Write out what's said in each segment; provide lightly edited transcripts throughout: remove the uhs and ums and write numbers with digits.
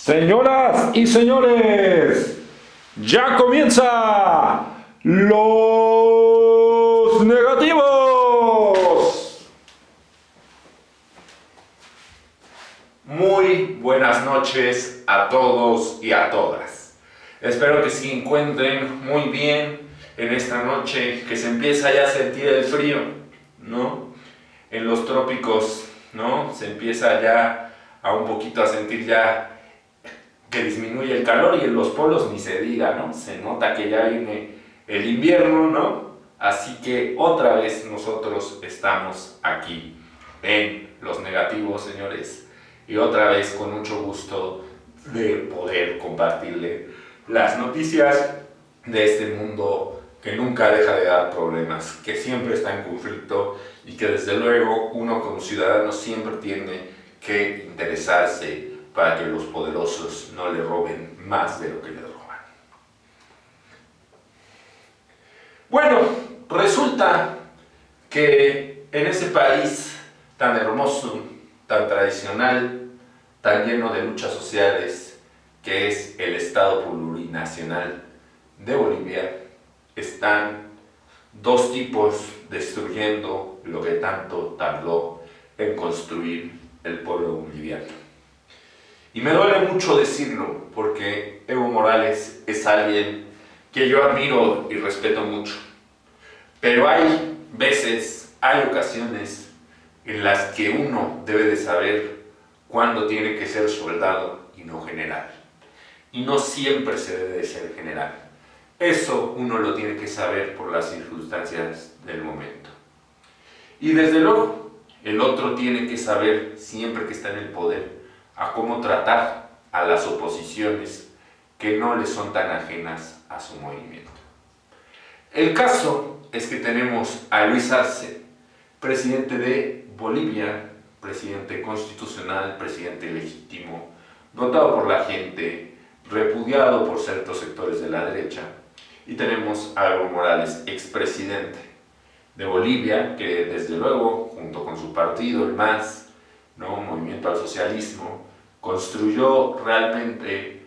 Señoras y señores, ya comienza Los Negativos. Muy buenas noches a todos y a todas. Espero que se encuentren muy bien en esta noche, que se empieza ya a sentir el frío, ¿no? En los trópicos, ¿no? Se empieza ya a un poquito a sentir ya que disminuye el calor, y en los polos ni se diga, ¿no? Se nota que ya viene el invierno, ¿no? Así que otra vez nosotros estamos aquí en Los Negativos, señores, y otra vez con mucho gusto de poder compartirle las noticias de este mundo que nunca deja de dar problemas, que siempre está en conflicto y que desde luego uno como ciudadano siempre tiene que interesarse para que los poderosos no le roben más de lo que le roban. Bueno, resulta que en ese país tan hermoso, tan tradicional, tan lleno de luchas sociales, que es el Estado Plurinacional de Bolivia, están dos tipos destruyendo lo que tanto tardó en construir el pueblo boliviano. Y me duele mucho decirlo, porque Evo Morales es alguien que yo admiro y respeto mucho. Pero hay veces, hay ocasiones en las que uno debe de saber cuándo tiene que ser soldado y no general. Y no siempre se debe de ser general. Eso uno lo tiene que saber por las circunstancias del momento. Y desde luego, el otro tiene que saber, siempre que está en el poder, a cómo tratar a las oposiciones que no le son tan ajenas a su movimiento. El caso es que tenemos a Luis Arce, presidente de Bolivia, presidente constitucional, presidente legítimo, votado por la gente, repudiado por ciertos sectores de la derecha, y tenemos a Evo Morales, expresidente de Bolivia, que desde luego, junto con su partido, el MAS, ¿no? Movimiento al Socialismo, construyó realmente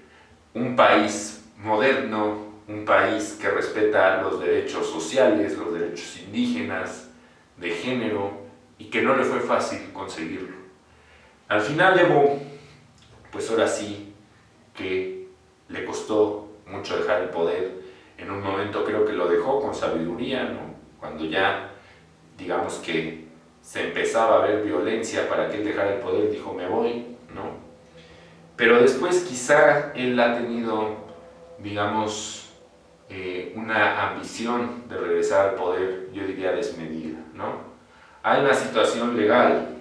un país moderno, un país que respeta los derechos sociales, los derechos indígenas, de género, y que no le fue fácil conseguirlo. Al final Evo, pues ahora sí que le costó mucho dejar el poder. En un momento creo que lo dejó con sabiduría, ¿no? Cuando ya, digamos que se empezaba a ver violencia para que él dejara el poder, dijo me voy, ¿no? Pero después quizá él ha tenido, digamos, una ambición de regresar al poder, yo diría desmedida, ¿no? Hay una situación legal,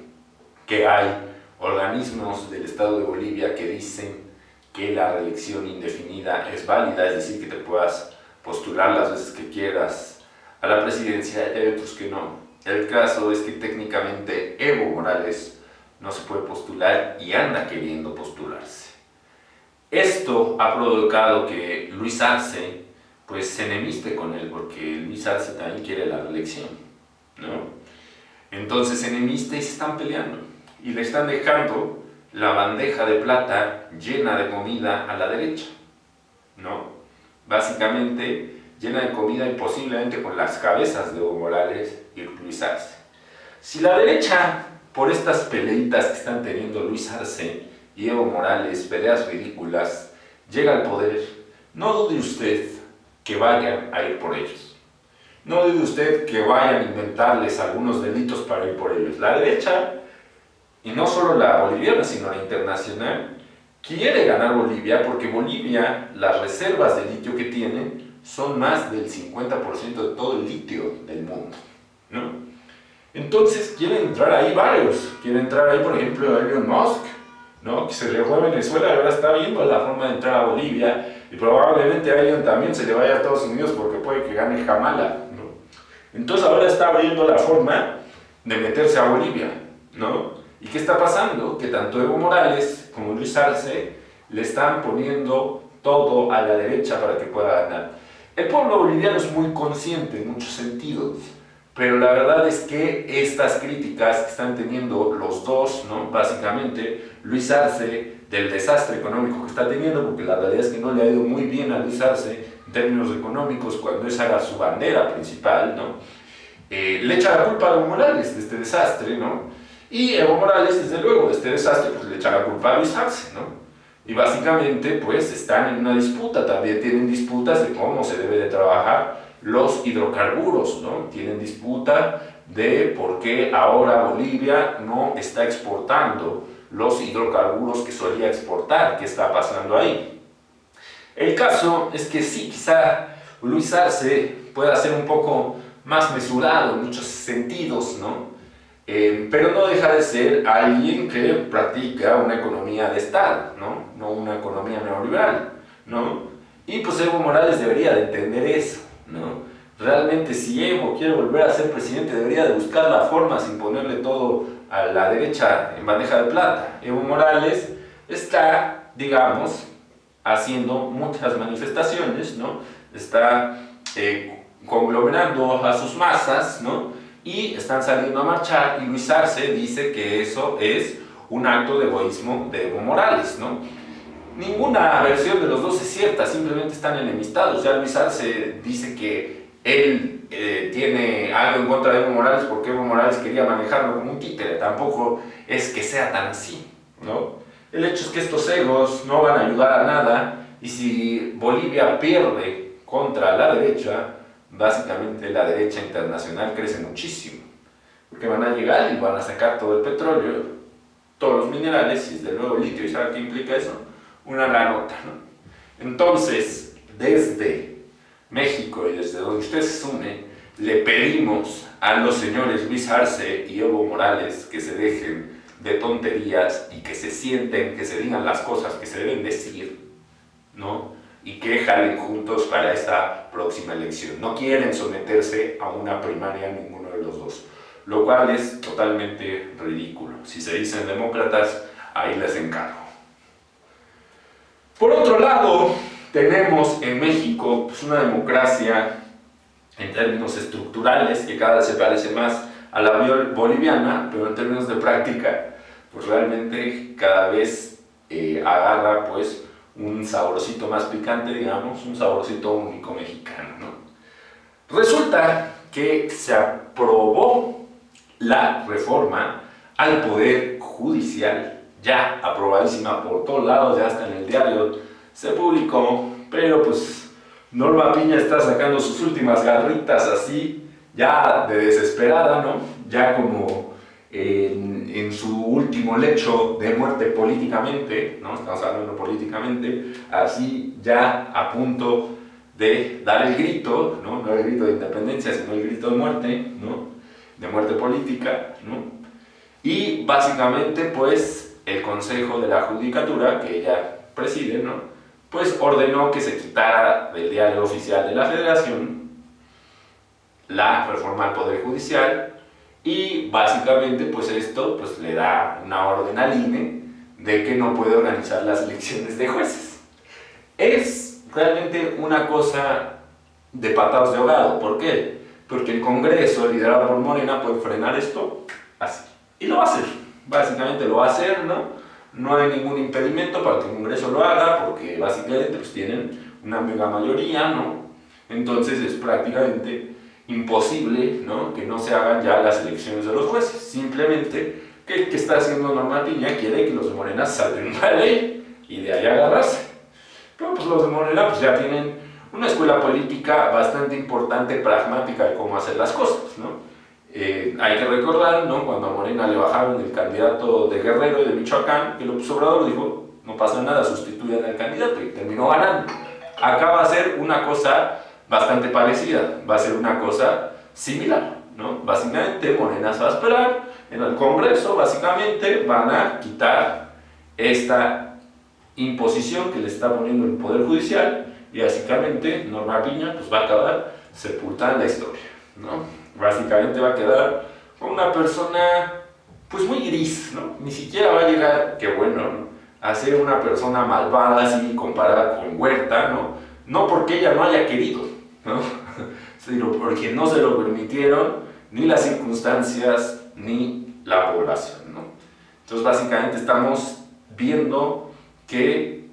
que hay organismos del Estado de Bolivia que dicen que la reelección indefinida es válida, es decir, que te puedas postular las veces que quieras a la presidencia, y hay otros que no. El caso es que técnicamente Evo Morales no se puede postular y anda queriendo postularse. Esto ha provocado que Luis Arce pues se enemiste con él, porque Luis Arce también quiere la reelección, ¿no? Entonces se enemista y se están peleando y le están dejando la bandeja de plata llena de comida a la derecha, ¿no? Básicamente llena de comida y posiblemente con las cabezas de Evo Morales y Luis Arce. Si la derecha, por estas peleitas que están teniendo Luis Arce y Evo Morales, peleas ridículas, llega al poder, no dude usted que vayan a ir por ellos. No dude usted que vayan a inventarles algunos delitos para ir por ellos. La derecha, y no solo la boliviana, sino la internacional, quiere ganar Bolivia, porque Bolivia, las reservas de litio que tienen son más del 50% de todo el litio del mundo, ¿no? Entonces quieren entrar ahí varios, quieren entrar ahí por ejemplo Elon Musk, ¿no? Que se le fue a Venezuela y ahora está viendo la forma de entrar a Bolivia, y probablemente a Elon también se le vaya a Estados Unidos porque puede que gane Jamala, ¿no? Entonces ahora está abriendo la forma de meterse a Bolivia, ¿no? ¿Y qué está pasando? Que tanto Evo Morales como Luis Arce le están poniendo todo a la derecha para que pueda ganar. El pueblo boliviano es muy consciente en muchos sentidos, pero la verdad es que estas críticas que están teniendo los dos, ¿no? Básicamente, Luis Arce del desastre económico que está teniendo, porque la realidad es que no le ha ido muy bien a Luis Arce en términos económicos cuando esa era su bandera principal, ¿no? Le echa la culpa a Evo Morales de este desastre, ¿no? Y Evo Morales, desde luego, de este desastre, pues le echa la culpa a Luis Arce, ¿no? Y básicamente, pues, están en una disputa, también tienen disputas de cómo se debe de trabajar los hidrocarburos, ¿no? Tienen disputa de por qué ahora Bolivia no está exportando los hidrocarburos que solía exportar, qué está pasando ahí. El caso es que sí, quizá Luis Arce pueda ser un poco más mesurado en muchos sentidos, ¿no? Pero no deja de ser alguien que practica una economía de Estado, ¿no? No una economía neoliberal, ¿no? Y pues Evo Morales debería de entender eso, ¿no? Realmente si Evo quiere volver a ser presidente debería de buscar la forma sin ponerle todo a la derecha en bandeja de plata. Evo Morales está, digamos, haciendo muchas manifestaciones, ¿no? Está conglomerando a sus masas, ¿no? Y están saliendo a marchar y Luis Arce dice que eso es un acto de egoísmo de Evo Morales, ¿no? Ninguna versión de los dos es cierta, simplemente están enemistados. Ya Luis Arce dice que él tiene algo en contra de Evo Morales porque Evo Morales quería manejarlo como un títere, tampoco es que sea tan así, ¿no? El hecho es que estos egos no van a ayudar a nada y si Bolivia pierde contra la derecha, básicamente la derecha internacional crece muchísimo, porque van a llegar y van a sacar todo el petróleo, todos los minerales y desde luego el litio, ¿y saben qué implica eso? Una granota, ¿no? Entonces, desde México y desde donde usted se une, le pedimos a los señores Luis Arce y Evo Morales que se dejen de tonterías y que se sienten, que se digan las cosas que se deben decir, ¿no? Y que jalen juntos para esta próxima elección. No quieren someterse a una primaria ninguno de los dos, lo cual es totalmente ridículo. Si se dicen demócratas, ahí les encargo. Por otro lado, tenemos en México pues, una democracia en términos estructurales que cada vez se parece más a la boliviana, pero en términos de práctica, pues realmente cada vez agarra pues un saborcito más picante, digamos, un saborcito único mexicano, ¿no? Resulta que se aprobó la reforma al Poder Judicial, ya aprobadísima por todos lados, ya hasta en el diario se publicó, pero pues Norma Piña está sacando sus últimas garritas así, ya de desesperada, ¿no? Ya como en su último lecho de muerte políticamente, ¿no? Estamos hablando políticamente, así ya a punto de dar el grito, ¿no? No el grito de independencia, sino el grito de muerte, ¿no? De muerte política, ¿no? Y básicamente, pues, el Consejo de la Judicatura, que ella preside, ¿no? Pues ordenó que se quitara del diario oficial de la Federación la reforma al Poder Judicial y básicamente pues esto pues le da una orden al INE de que no puede organizar las elecciones de jueces. Es realmente una cosa de patadas de ahogado. ¿Por qué? Porque el Congreso, liderado por Morena, puede frenar esto así. Y lo va a hacer. Básicamente lo va a hacer, ¿no? No hay ningún impedimento para que el Congreso lo haga, porque básicamente pues, tienen una mega mayoría, ¿no? Entonces es prácticamente imposible, ¿no? Que no se hagan ya las elecciones de los jueces. Simplemente que el que está haciendo Norma Piña quiere que los de Morena salven una ley y de ahí agarrarse. Pero pues los de Morena pues, ya tienen una escuela política bastante importante, pragmática de cómo hacer las cosas, ¿no? Hay que recordar, ¿no? Cuando a Morena le bajaron el candidato de Guerrero y de Michoacán, que López Obrador dijo, no pasa nada, sustituyan al candidato y terminó ganando. Acá va a ser una cosa bastante parecida, va a ser una cosa similar, ¿no? Básicamente Morena se va a esperar, en el Congreso básicamente van a quitar esta imposición que le está poniendo el Poder Judicial y básicamente Norma Piña pues, va a acabar sepultada en la historia, ¿no? Básicamente va a quedar con una persona pues muy gris, ¿no? Ni siquiera va a llegar, qué bueno, ¿no? A ser una persona malvada así comparada con Huerta, ¿no? No porque ella no haya querido, ¿no? Sino porque no se lo permitieron ni las circunstancias ni la población, ¿no? Entonces básicamente estamos viendo que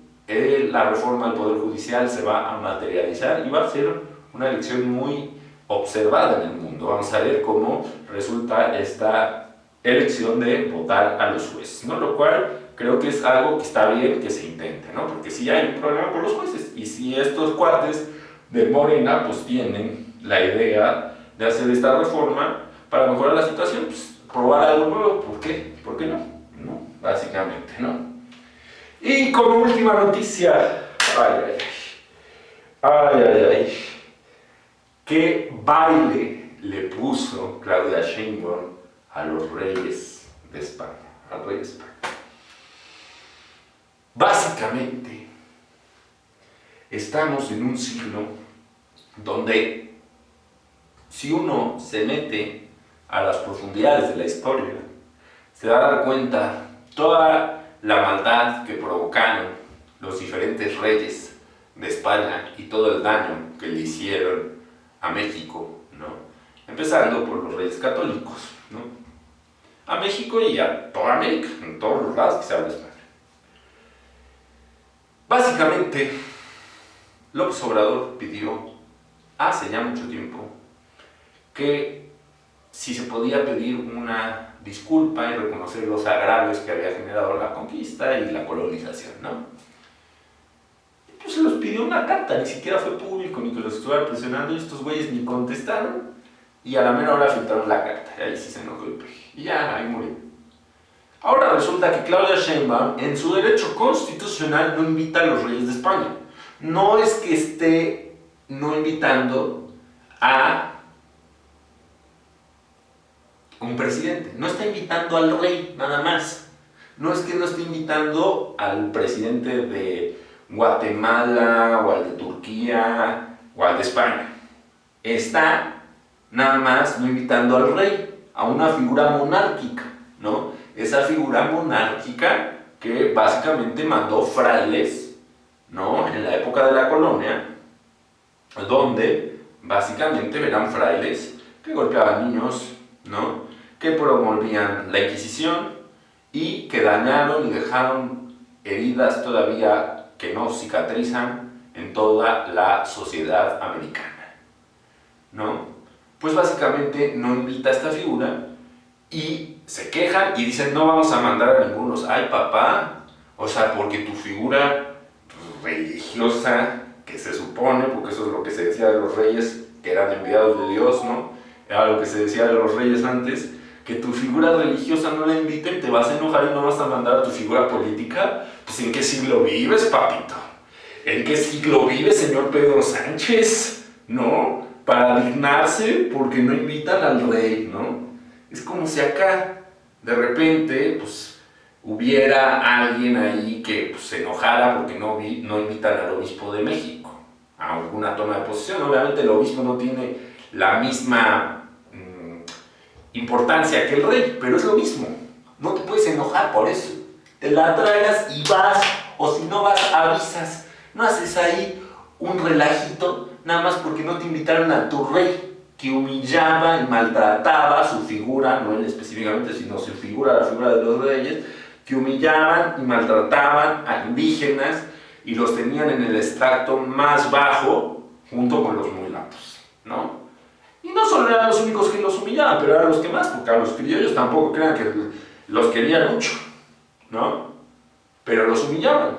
la reforma al Poder Judicial se va a materializar y va a ser una elección muy observada en el mundo. Vamos a ver cómo resulta esta elección de votar a los jueces, ¿no? Lo cual creo que es algo que está bien que se intente, ¿no? Porque si hay un problema con los jueces y si estos cuates de Morena pues tienen la idea de hacer esta reforma para mejorar la situación, pues probar algo nuevo, ¿por qué? ¿Por qué no? ¿No? Básicamente, ¿no? Y como última noticia, ay, qué baile le puso Claudia Sheinbaum a los reyes de España, al rey de España. Básicamente, estamos en un siglo donde si uno se mete a las profundidades de la historia, se va a dar cuenta toda la maldad que provocaron los diferentes reyes de España y todo el daño que le hicieron a México, ¿no? Empezando por los reyes católicos, ¿no? A México y a toda América, en todos los lados que se habla español. Básicamente, López Obrador pidió hace ya mucho tiempo que si se podía pedir una disculpa y reconocer los agravios que había generado la conquista y la colonización, ¿no? Y pues se los pidió una carta, ni siquiera fue público ni que los estuviera presionando y estos güeyes ni contestaron y a la mera hora filtraron la carta y ahí sí se enojó el peje y ya, ahí murió. Ahora resulta que Claudia Sheinbaum en su derecho constitucional no invita a los reyes de España. No es que esté no invitando a un presidente, no está invitando al rey nada más. No es que no esté invitando al presidente de Guatemala o al de Turquía o al de España. Está nada más no invitando al rey, a una figura monárquica, ¿no? Esa figura monárquica que básicamente mandó frailes, ¿no? En la época de la colonia, donde básicamente eran frailes que golpeaban niños, ¿no? Que promovían la Inquisición y que dañaron y dejaron heridas todavía que no cicatrizan en toda la sociedad americana, ¿no? Pues básicamente no invita a esta figura y se quejan y dicen no vamos a mandar a ningunos. Ay papá, o sea, porque tu figura religiosa, que se supone, porque eso es lo que se decía de los reyes, que eran enviados de Dios, ¿no? Era lo que se decía de los reyes antes, que tu figura religiosa no la inviten, te vas a enojar y no vas a mandar a tu figura política. Pues ¿en qué siglo vives, papito? ¿En qué siglo vive señor Pedro Sánchez? ¿No? Para dignarse porque no invitan al rey, ¿no? Es como si acá, de repente, pues, hubiera alguien ahí que pues, se enojara porque no invitan al obispo de México a alguna toma de posición. Obviamente el obispo no tiene la misma importancia que el rey, pero es lo mismo. No te puedes enojar por eso. Te la tragas y vas, o si no vas, avisas. No haces ahí un relajito, nada más porque no te invitaron a tu rey, que humillaba y maltrataba su figura, no él específicamente, sino su figura, la figura de los reyes, que humillaban y maltrataban a indígenas y los tenían en el extracto más bajo, junto con los mulatos, ¿no? Y no solo eran los únicos que los humillaban, pero eran los que más, porque a los criollos tampoco crean que los querían mucho, ¿no? Pero los humillaban.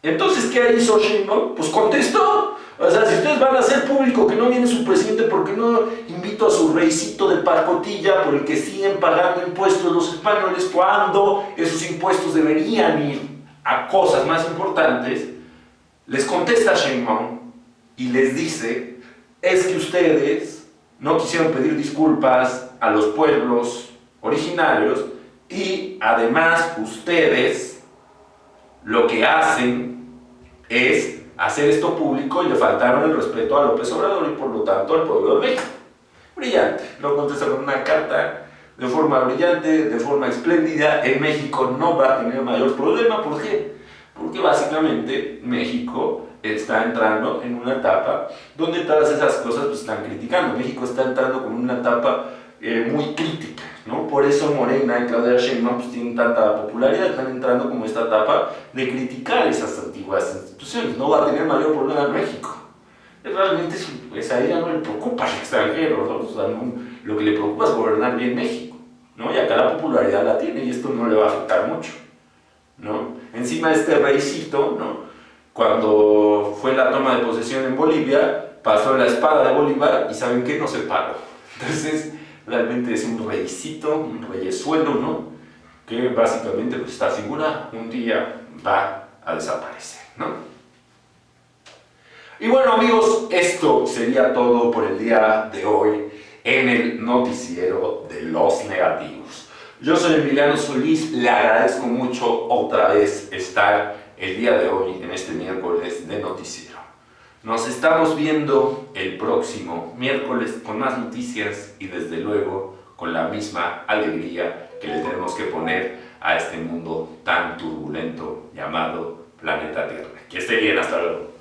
Entonces, ¿qué hizo Sheinbaum? Pues contestó. O sea, si ustedes van a hacer público que no viene su presidente, ¿por qué no invito a su reycito de pacotilla por el que siguen pagando impuestos los españoles cuando esos impuestos deberían ir a cosas más importantes? Les contesta Sheinbaum y les dice, es que ustedes no quisieron pedir disculpas a los pueblos originarios y además ustedes lo que hacen es hacer esto público y le faltaron el respeto a López Obrador y por lo tanto al pueblo de México. Brillante, lo contesta con una carta de forma brillante, de forma espléndida. En México no va a tener mayor problema. ¿Por qué? Porque básicamente México está entrando en una etapa donde todas esas cosas pues, están criticando. México está entrando con una etapa muy crítica, ¿no? Por eso Morena y Claudia Sheinbaum pues, tienen tanta popularidad, están entrando como esta etapa de criticar esas antiguas instituciones. No va a tener mayor problema en México. Realmente pues, a ella no le preocupa el extranjero, ¿no? O sea, lo que le preocupa es gobernar bien México, ¿no? Y acá la popularidad la tiene y esto no le va a afectar mucho, ¿no? Encima de este reycito, ¿no? Cuando fue la toma de posesión en Bolivia, pasó la espada de Bolívar y ¿saben qué? No se paró. Entonces, realmente es un reycito, un reyesuelo, ¿no? Que básicamente pues, esta figura un día va a desaparecer, ¿no? Y bueno amigos, esto sería todo por el día de hoy en el noticiero de los negativos. Yo soy Emiliano Solís, le agradezco mucho otra vez estar el día de hoy en este miércoles de noticiero. Nos estamos viendo el próximo miércoles con más noticias y desde luego con la misma alegría que le tenemos que poner a este mundo tan turbulento llamado planeta Tierra. Que esté bien, hasta luego.